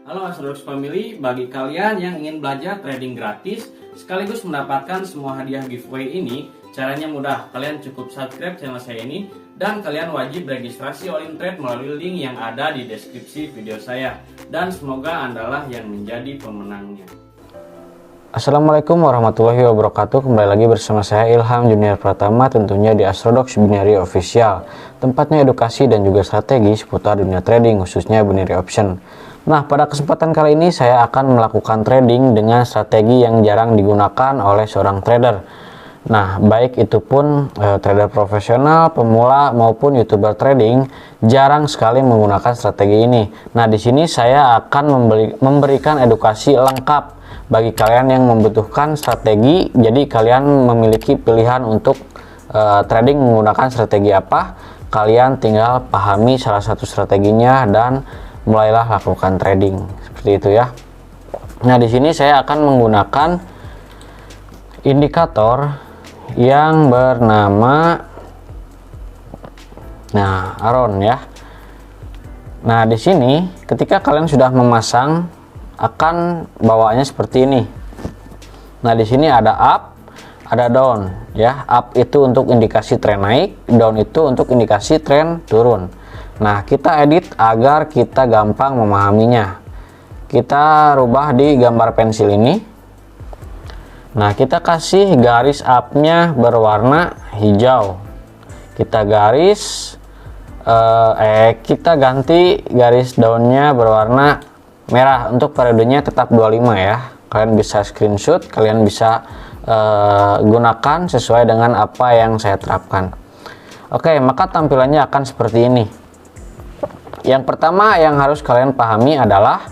Halo Astrodox Family, bagi kalian yang ingin belajar trading gratis sekaligus mendapatkan semua hadiah giveaway ini, caranya mudah. Kalian cukup subscribe channel saya ini dan kalian wajib registrasi All In Trade melalui link yang ada di deskripsi video saya. Dan semoga Andalah yang menjadi pemenangnya. Assalamualaikum warahmatullahi wabarakatuh. Kembali lagi bersama saya Ilham Junior Pratama, tentunya di Astrodox Binary Official, tempatnya edukasi dan juga strategi seputar dunia trading, khususnya binary option. Nah, pada kesempatan kali ini saya akan melakukan trading dengan strategi yang jarang digunakan oleh seorang trader. Nah, baik itu pun trader profesional, pemula maupun YouTuber trading jarang sekali menggunakan strategi ini. Nah, di sini saya akan memberikan edukasi lengkap bagi kalian yang membutuhkan strategi. Jadi kalian memiliki pilihan untuk trading menggunakan strategi apa, kalian tinggal pahami salah satu strateginya dan mulailah lakukan trading seperti itu ya. Nah, di sini saya akan menggunakan indikator yang bernama Aron ya. Nah, di sini ketika kalian sudah memasang akan bawaannya seperti ini. Nah, di sini ada up, ada down ya. Up itu untuk indikasi tren naik, down itu untuk indikasi tren turun. Nah, kita edit agar kita gampang memahaminya. Kita rubah di gambar pensil ini. Nah, kita kasih garis up-nya berwarna hijau. Kita ganti garis down-nya berwarna merah. Untuk periodenya tetap 25 ya. Kalian bisa screenshot, kalian bisa gunakan sesuai dengan apa yang saya terapkan. Oke, maka tampilannya akan seperti ini. Yang pertama yang harus kalian pahami adalah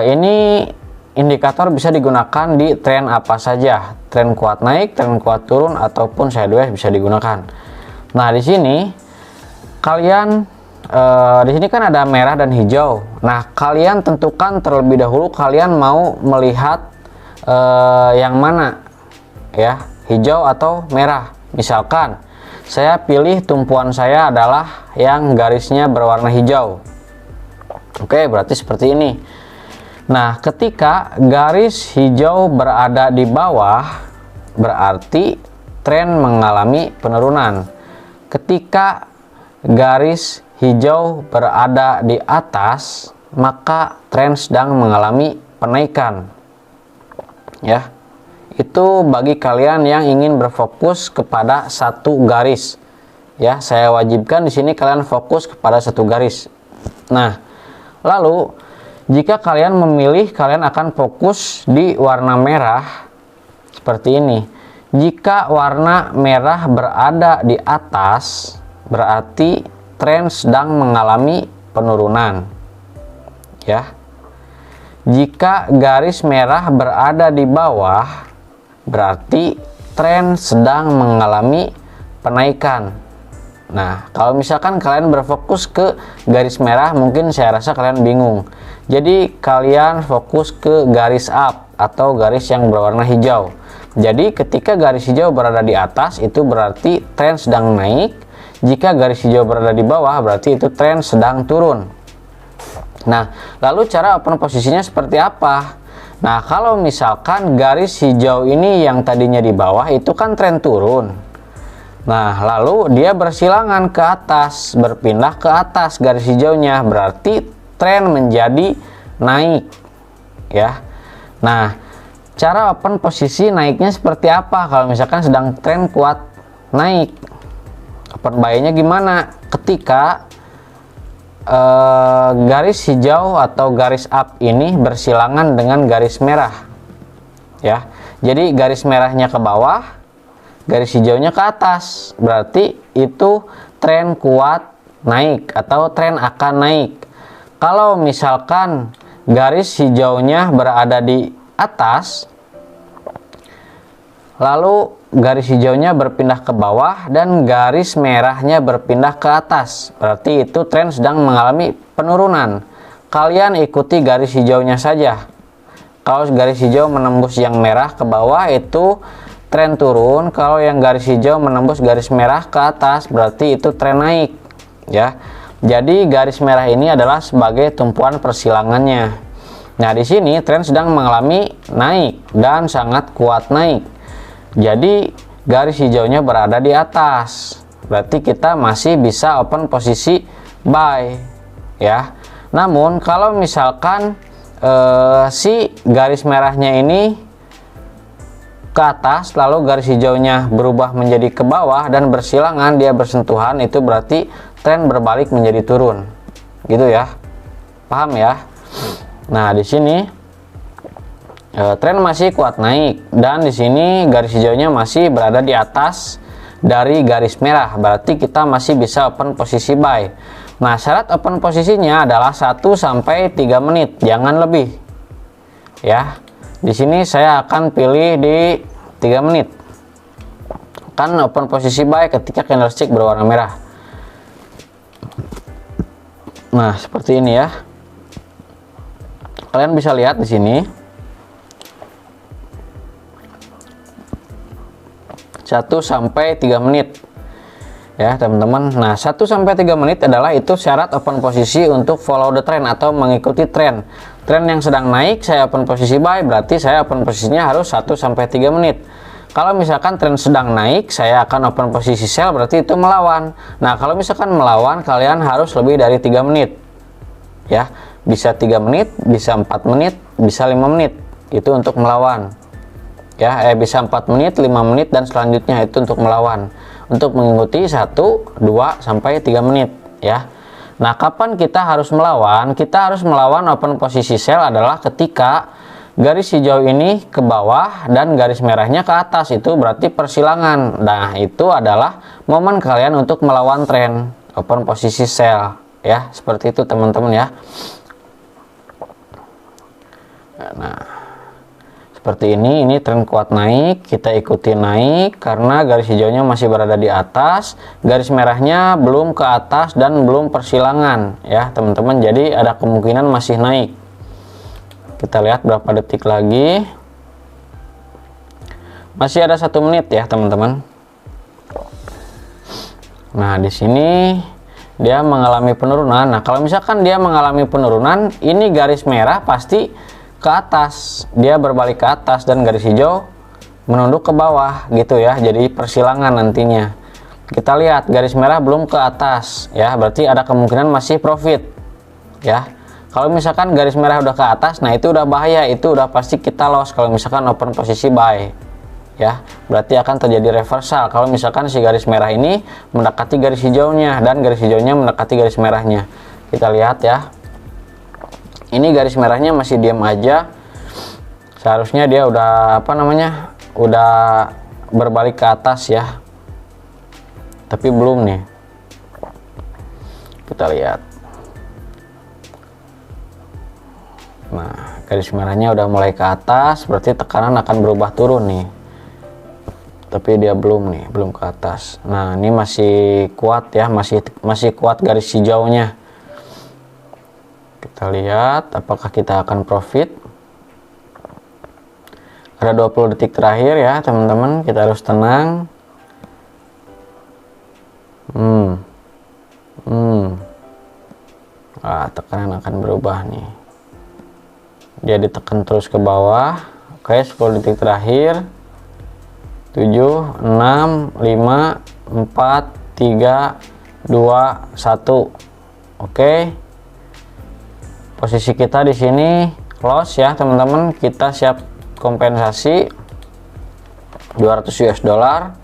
ini indikator bisa digunakan di tren apa saja, tren kuat naik, tren kuat turun, ataupun sideways bisa digunakan. Nah, di sini kalian di sini kan ada merah dan hijau. Nah, kalian tentukan terlebih dahulu kalian mau melihat yang mana ya, hijau atau merah. Misalkan saya pilih tumpuan saya adalah yang garisnya berwarna hijau. Oke, berarti seperti ini. Nah, ketika garis hijau berada di bawah, berarti tren mengalami penurunan. Ketika garis hijau berada di atas, maka tren sedang mengalami penaikan. Ya. Itu bagi kalian yang ingin berfokus kepada satu garis. Ya, saya wajibkan di sini kalian fokus kepada satu garis. Nah, lalu jika kalian memilih, kalian akan fokus di warna merah seperti ini. Jika warna merah berada di atas, berarti tren sedang mengalami penurunan. Ya. Jika garis merah berada di bawah, berarti tren sedang mengalami penaikan. Nah, kalau misalkan kalian berfokus ke garis merah, mungkin saya rasa kalian bingung. Jadi kalian fokus ke garis up atau garis yang berwarna hijau. Jadi ketika garis hijau berada di atas, itu berarti tren sedang naik. Jika garis hijau berada di bawah, berarti itu tren sedang turun. Nah, lalu cara open posisinya seperti apa? Nah, kalau misalkan garis hijau ini yang tadinya di bawah itu kan tren turun. Nah, lalu dia bersilangan ke atas, berpindah ke atas garis hijaunya, berarti tren menjadi naik. Ya. Nah, cara open posisi naiknya seperti apa? Kalau misalkan sedang tren kuat naik, open buy-nya gimana? Ketika garis hijau atau garis up ini bersilangan dengan garis merah ya. Jadi garis merahnya ke bawah, garis hijaunya ke atas, berarti itu tren kuat naik atau tren akan naik. Kalau misalkan garis hijaunya berada di atas, lalu garis hijaunya berpindah ke bawah dan garis merahnya berpindah ke atas, berarti itu tren sedang mengalami penurunan. Kalian ikuti garis hijaunya saja. Kalau garis hijau menembus yang merah ke bawah, itu tren turun. Kalau yang garis hijau menembus garis merah ke atas, berarti itu tren naik ya. Jadi garis merah ini adalah sebagai tumpuan persilangannya. Nah, di sini tren sedang mengalami naik dan sangat kuat naik. Jadi garis hijaunya berada di atas. Berarti kita masih bisa open posisi buy ya. Namun kalau misalkan si garis merahnya ini ke atas lalu garis hijaunya berubah menjadi ke bawah dan bersilangan, dia bersentuhan, itu berarti tren berbalik menjadi turun gitu ya, paham ya. Nah, di sini tren masih kuat naik dan di sini garis hijaunya masih berada di atas dari garis merah, berarti kita masih bisa open posisi buy. Nah, syarat open posisinya adalah 1 sampai 3 menit, jangan lebih ya. Di sini saya akan pilih di 3 menit. Kan open posisi buy ketika candlestick berwarna merah. Nah, seperti ini ya. Kalian bisa lihat di sini. 1 sampai 3 menit. Ya, teman-teman. Nah, 1 sampai 3 menit adalah itu syarat open posisi untuk follow the trend atau mengikuti tren. Tren yang sedang naik saya open posisi buy, berarti saya open posisinya harus 1 sampai 3 menit. Kalau misalkan tren sedang naik saya akan open posisi sell, berarti itu melawan. Nah, kalau misalkan melawan kalian harus lebih dari 3 menit. Ya, bisa 3 menit, bisa 4 menit, bisa 5 menit. Itu untuk melawan. Ya, bisa 4 menit, 5 menit dan selanjutnya itu untuk melawan. Untuk mengikuti 1, 2 sampai 3 menit ya. Nah, kapan kita harus melawan? Kita harus melawan open posisi sell adalah ketika garis hijau ini ke bawah dan garis merahnya ke atas, itu berarti persilangan. Nah, itu adalah momen kalian untuk melawan tren open posisi sell ya, seperti itu teman-teman ya. Nah, seperti ini tren kuat naik, kita ikuti naik karena garis hijaunya masih berada di atas, garis merahnya belum ke atas dan belum persilangan ya teman-teman, jadi ada kemungkinan masih naik. Kita lihat berapa detik lagi, masih ada 1 menit ya teman-teman. Nah, di sini dia mengalami penurunan. Nah, kalau misalkan dia mengalami penurunan, ini garis merah pasti ke atas, dia berbalik ke atas dan garis hijau menunduk ke bawah gitu ya, jadi persilangan nantinya. Kita lihat garis merah belum ke atas ya, berarti ada kemungkinan masih profit ya. Kalau misalkan garis merah udah ke atas, nah itu udah bahaya, itu udah pasti kita loss kalau misalkan open posisi buy ya, berarti akan terjadi reversal kalau misalkan si garis merah ini mendekati garis hijaunya dan garis hijaunya mendekati garis merahnya. Kita lihat ya, ini garis merahnya masih diam aja, seharusnya dia udah udah berbalik ke atas ya, tapi belum nih. Kita lihat, nah garis merahnya udah mulai ke atas, berarti tekanan akan berubah turun nih, tapi dia belum nih, belum ke atas. Nah, ini masih kuat ya, masih kuat garis hijaunya. Kita lihat apakah kita akan profit. Ada 20 detik terakhir ya teman-teman, kita harus tenang. Tekanan akan berubah nih, dia ditekan terus ke bawah. Oke, 10 detik terakhir. 7, 6, 5, 4, 3, 2, 1. Oke, posisi kita di sini loss ya teman-teman, kita siap kompensasi 200 US dollar.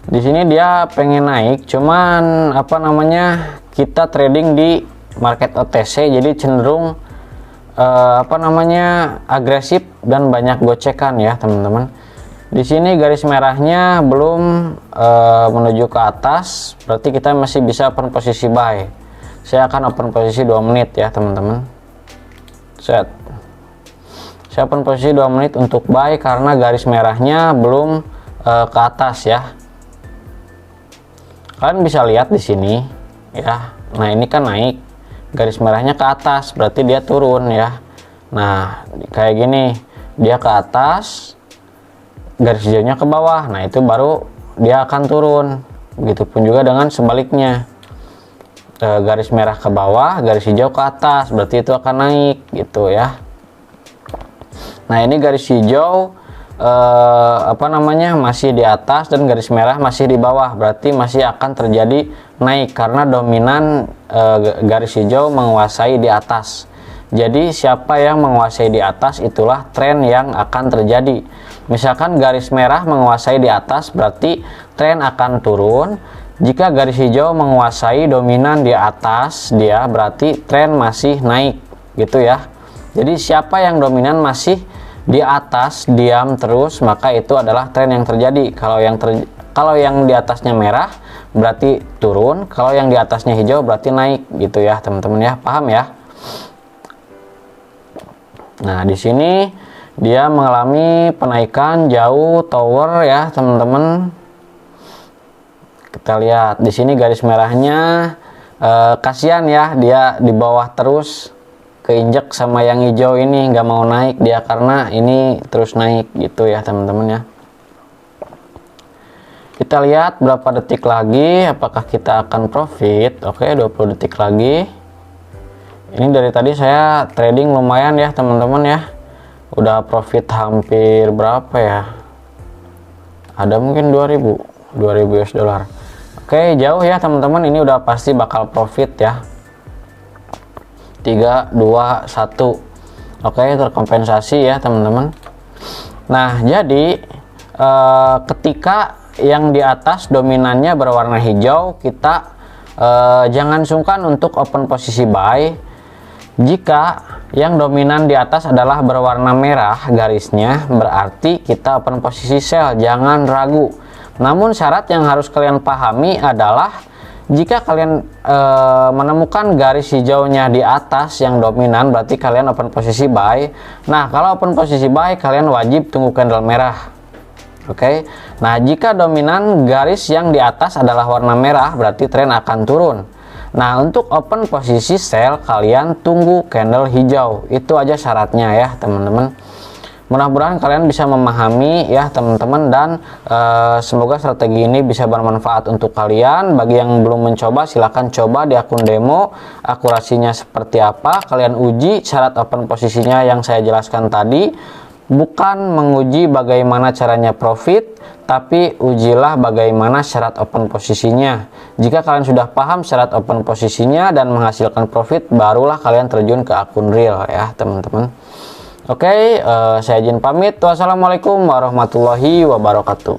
Di sini dia pengen naik, cuman kita trading di market OTC, jadi cenderung agresif dan banyak gocekan ya teman-teman. Di sini garis merahnya belum menuju ke atas, berarti kita masih bisa open posisi buy. Saya akan open posisi 2 menit ya teman-teman. Saya open posisi 2 menit untuk buy karena garis merahnya belum ke atas ya. Kalian bisa lihat di sini ya. Nah, ini kan naik, garis merahnya ke atas, berarti dia turun ya. Nah, kayak gini, dia ke atas, garis hijaunya ke bawah. Nah, itu baru dia akan turun. Begitupun juga dengan sebaliknya. garis merah ke bawah, garis hijau ke atas, berarti itu akan naik gitu ya. Nah ini garis hijau masih di atas dan garis merah masih di bawah, berarti masih akan terjadi naik karena dominan garis hijau menguasai di atas. Jadi siapa yang menguasai di atas itulah tren yang akan terjadi. Misalkan garis merah menguasai di atas, berarti tren akan turun. Jika garis hijau menguasai dominan di atas dia, berarti tren masih naik gitu ya. Jadi siapa yang dominan masih di atas diam terus, maka itu adalah tren yang terjadi. Kalau yang di atasnya merah berarti turun, kalau yang di atasnya hijau berarti naik gitu ya teman-teman ya. Paham ya? Nah di sini dia mengalami penaikan jauh tower ya teman-teman. Kita lihat di sini garis merahnya, kasihan ya, dia di bawah terus, keinjek sama yang hijau ini, nggak mau naik dia karena ini terus naik gitu ya teman-teman ya. Kita lihat berapa detik lagi, apakah kita akan profit. Oke, 20 detik lagi. Ini dari tadi saya trading lumayan ya teman-teman ya, udah profit hampir berapa ya, ada mungkin 2000 US dollar. Oke, jauh ya teman-teman, ini udah pasti bakal profit ya. 3, 2, 1. Oke, terkompensasi ya teman-teman. Nah jadi ketika yang di atas dominannya berwarna hijau, kita jangan sungkan untuk open posisi buy. Jika yang dominan di atas adalah berwarna merah garisnya, berarti kita open posisi sell, jangan ragu. Namun syarat yang harus kalian pahami adalah jika kalian menemukan garis hijaunya di atas yang dominan, berarti kalian open posisi buy. Nah kalau open posisi buy kalian wajib tunggu candle merah. Oke. Nah jika dominan garis yang di atas adalah warna merah, berarti tren akan turun. Nah untuk open posisi sell kalian tunggu candle hijau, itu aja syaratnya ya teman-teman. Mudah-mudahan kalian bisa memahami ya teman-teman, dan semoga strategi ini bisa bermanfaat untuk kalian. Bagi yang belum mencoba, silahkan coba di akun demo, akurasinya seperti apa, kalian uji syarat open posisinya yang saya jelaskan tadi. Bukan menguji bagaimana caranya profit, tapi ujilah bagaimana syarat open posisinya. Jika kalian sudah paham syarat open posisinya dan menghasilkan profit, barulah kalian terjun ke akun real ya teman-teman. Oke, saya izin pamit. Wassalamualaikum warahmatullahi wabarakatuh.